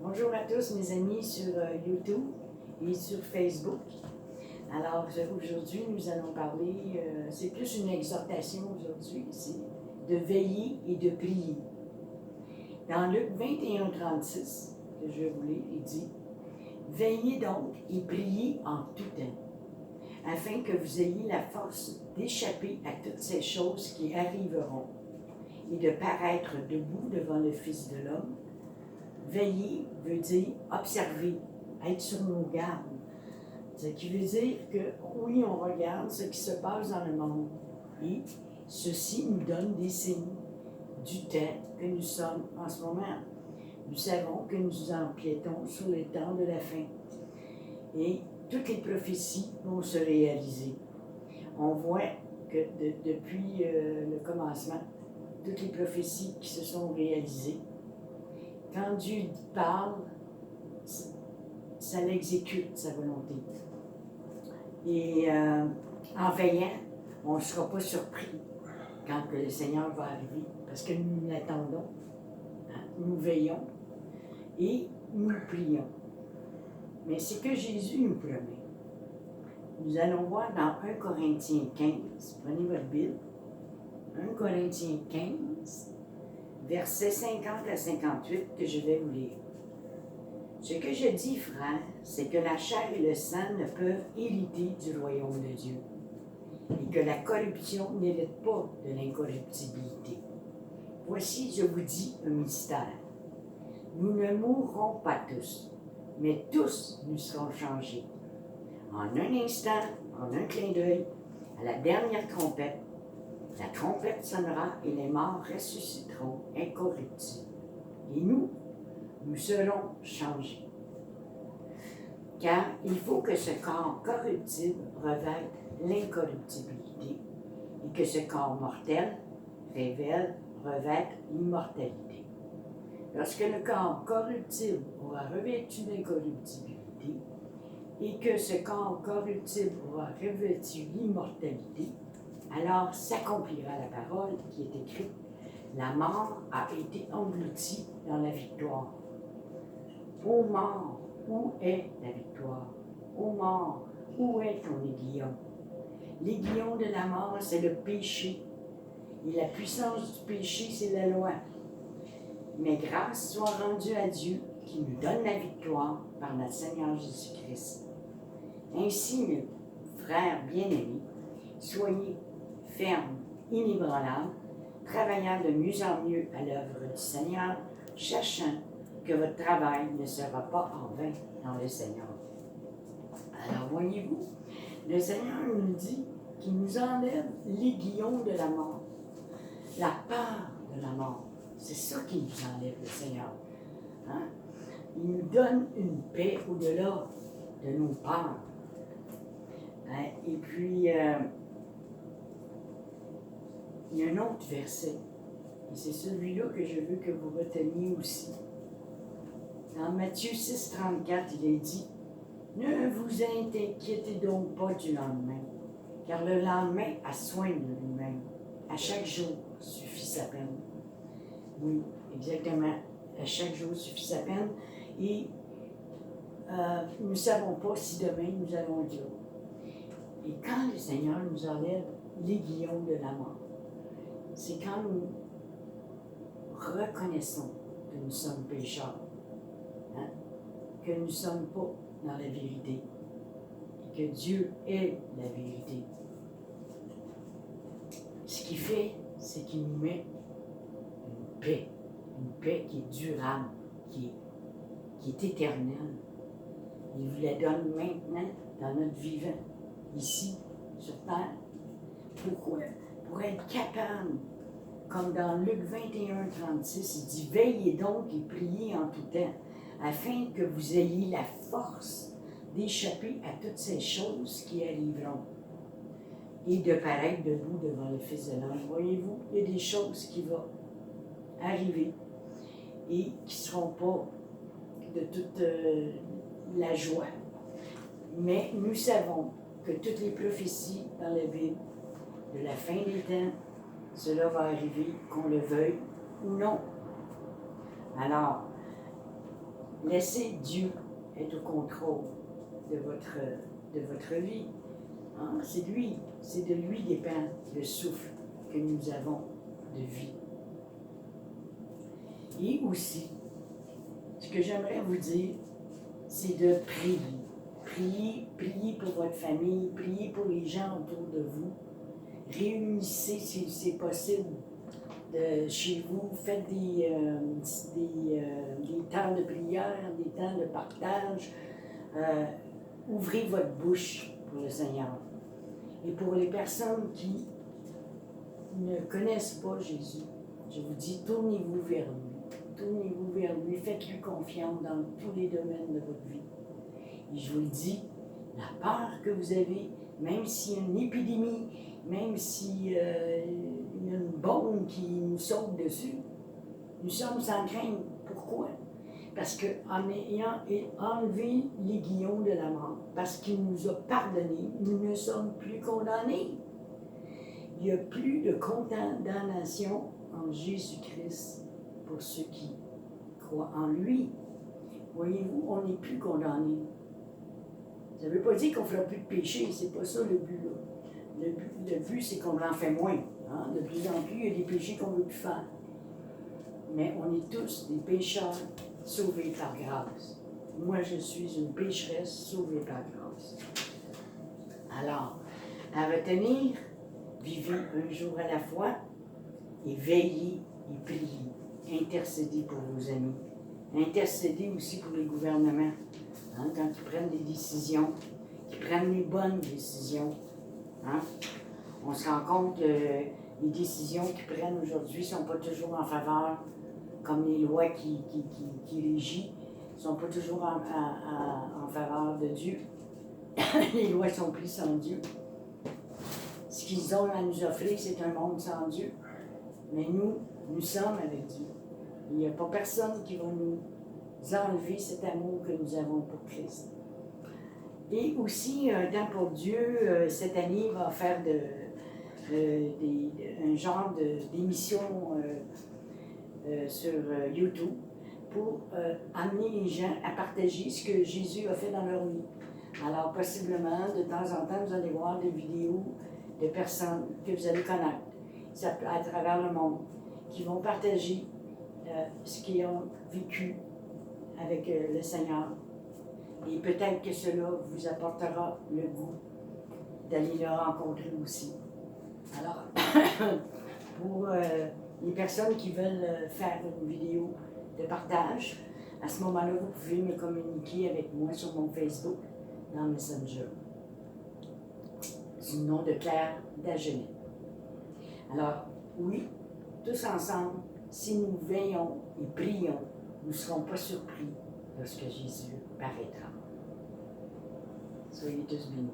Bonjour à tous mes amis sur YouTube et sur Facebook. Alors aujourd'hui nous allons parler, c'est plus une exhortation aujourd'hui, c'est de veiller et de prier. Dans Luc 21:36, que je vais vous lire, il dit « Veillez donc et priez en tout temps, afin que vous ayez la force d'échapper à toutes ces choses qui arriveront et de paraître debout devant le Fils de l'homme. » Veiller veut dire observer, être sur nos gardes. Ce qui veut dire que oui, on regarde ce qui se passe dans le monde et ceci nous donne des signes du temps que nous sommes en ce moment. Nous savons que nous empiétons sur le temps de la fin et toutes les prophéties vont se réaliser. On voit que depuis le commencement, toutes les prophéties qui se sont réalisées, quand Dieu parle, ça l'exécute, sa volonté. Et en veillant, on ne sera pas surpris quand que le Seigneur va arriver, parce que nous l'attendons, hein? Nous veillons et nous prions. Mais c'est que Jésus nous promet. Nous allons voir dans 1 Corinthiens 15, prenez votre Bible, 1 Corinthiens 15, versets 50 à 58 que je vais vous lire. Ce que je dis, frère, c'est que la chair et le sang ne peuvent hériter du royaume de Dieu, et que la corruption n'hérite pas de l'incorruptibilité. Voici, je vous dis un mystère. Nous ne mourrons pas tous, mais tous nous serons changés. En un instant, en un clin d'œil, à la dernière trompette, la trompette sonnera et les morts ressusciteront incorruptibles. Et nous serons changés. Car il faut que ce corps corruptible revête l'incorruptibilité et que ce corps mortel revête l'immortalité. Lorsque le corps corruptible aura revêtu l'incorruptibilité et que ce corps corruptible aura revêtu l'immortalité, alors s'accomplira la parole qui est écrite. La mort a été engloutie dans la victoire. Ô mort, où est la victoire? Ô mort, où est ton aiguillon? L'aiguillon de la mort, c'est le péché. Et la puissance du péché, c'est la loi. Mais grâce soit rendue à Dieu qui nous donne la victoire par notre Seigneur Jésus-Christ. Ainsi, mes frères bien-aimés, soyez fermes, inébranlables, travaillant de mieux en mieux à l'œuvre du Seigneur, sachant que votre travail ne sera pas en vain dans le Seigneur. Alors voyez-vous, le Seigneur nous dit qu'il nous enlève l'aiguillon de la mort, la peur de la mort. C'est ça qu'il nous enlève, le Seigneur. Hein? Il nous donne une paix au-delà de nos peurs. Hein? Et puis, il y a un autre verset, et c'est celui-là que je veux que vous reteniez aussi. Dans Matthieu 6,34, il est dit « Ne vous inquiétez donc pas du lendemain, car le lendemain a soin de lui-même. À chaque jour suffit sa peine. » Oui, exactement. À chaque jour suffit sa peine. Et nous ne savons pas si demain nous allons être là. Et quand le Seigneur nous enlève l'aiguillon de la mort, c'est quand nous reconnaissons que nous sommes pécheurs, hein? Que nous ne sommes pas dans la vérité, et que Dieu est la vérité. Ce qu'il fait, c'est qu'il nous met une paix qui est durable, qui est éternelle. Il vous la donne maintenant dans notre vivant, ici, sur terre. Pourquoi? Pour être capable, comme dans Luc 21:36, il dit « Veillez donc et priez en tout temps, afin que vous ayez la force d'échapper à toutes ces choses qui arriveront et de paraître debout devant le Fils de l'homme. » Voyez-vous, il y a des choses qui vont arriver et qui ne seront pas de toute la joie. Mais nous savons que toutes les prophéties dans la Bible, de la fin des temps, cela va arriver, qu'on le veuille ou non. Alors, laissez Dieu être au contrôle de votre vie. Hein? C'est de lui dépend le souffle que nous avons de vie. Et aussi, ce que j'aimerais vous dire, c'est de prier. Priez pour votre famille, priez pour les gens autour de vous. Réunissez, si c'est possible, chez vous, faites des temps de prière, des temps de partage. Ouvrez votre bouche pour le Seigneur. Et pour les personnes qui ne connaissent pas Jésus, je vous dis, tournez-vous vers lui. Tournez-vous vers lui, faites-lui confiance dans tous les domaines de votre vie. Et je vous le dis, la peur que vous avez, même s'il y a une épidémie, même s'il y a une bombe qui nous saute dessus, nous sommes sans crainte. Pourquoi? Parce qu'en ayant enlevé l'aiguillon de la mort, parce qu'il nous a pardonné, nous ne sommes plus condamnés. Il n'y a plus de condamnation en Jésus-Christ pour ceux qui croient en lui. Voyez-vous, on n'est plus condamnés. Ça ne veut pas dire qu'on ne fera plus de péché, c'est pas ça le but. Là. Le but c'est qu'on en fait moins. Hein? De plus en plus, il y a des péchés qu'on ne veut plus faire. Mais on est tous des pécheurs sauvés par grâce. Moi, je suis une pécheresse sauvée par grâce. Alors, à retenir, vivez un jour à la fois et veillez et priez. Intercédez pour vos amis. Intercédez aussi pour les gouvernements. Hein, quand ils prennent des décisions, qu'ils prennent les bonnes décisions. Hein? On se rend compte que les décisions qu'ils prennent aujourd'hui ne sont pas toujours en faveur, comme les lois qui régissent ne sont pas toujours en faveur de Dieu. Les lois sont prises sans Dieu. Ce qu'ils ont à nous offrir, c'est un monde sans Dieu. Mais nous sommes avec Dieu. Il n'y a pas personne qui va nous enlever cet amour que nous avons pour Christ. Et aussi, un temps pour Dieu, cette année, va faire un genre d'émission sur YouTube pour amener les gens à partager ce que Jésus a fait dans leur vie. Alors, possiblement, de temps en temps, vous allez voir des vidéos de personnes que vous allez connaître à travers le monde, qui vont partager ce qu'ils ont vécu avec le Seigneur. Et peut-être que cela vous apportera le goût d'aller le rencontrer aussi. Alors, pour les personnes qui veulent faire une vidéo de partage, à ce moment-là, vous pouvez me communiquer avec moi sur mon Facebook, dans Messenger, sous le nom de Claire Dagenet. Alors, oui, tous ensemble, si nous veillons et prions, nous ne serons pas surpris lorsque Jésus paraîtra. Soyez tous bénis.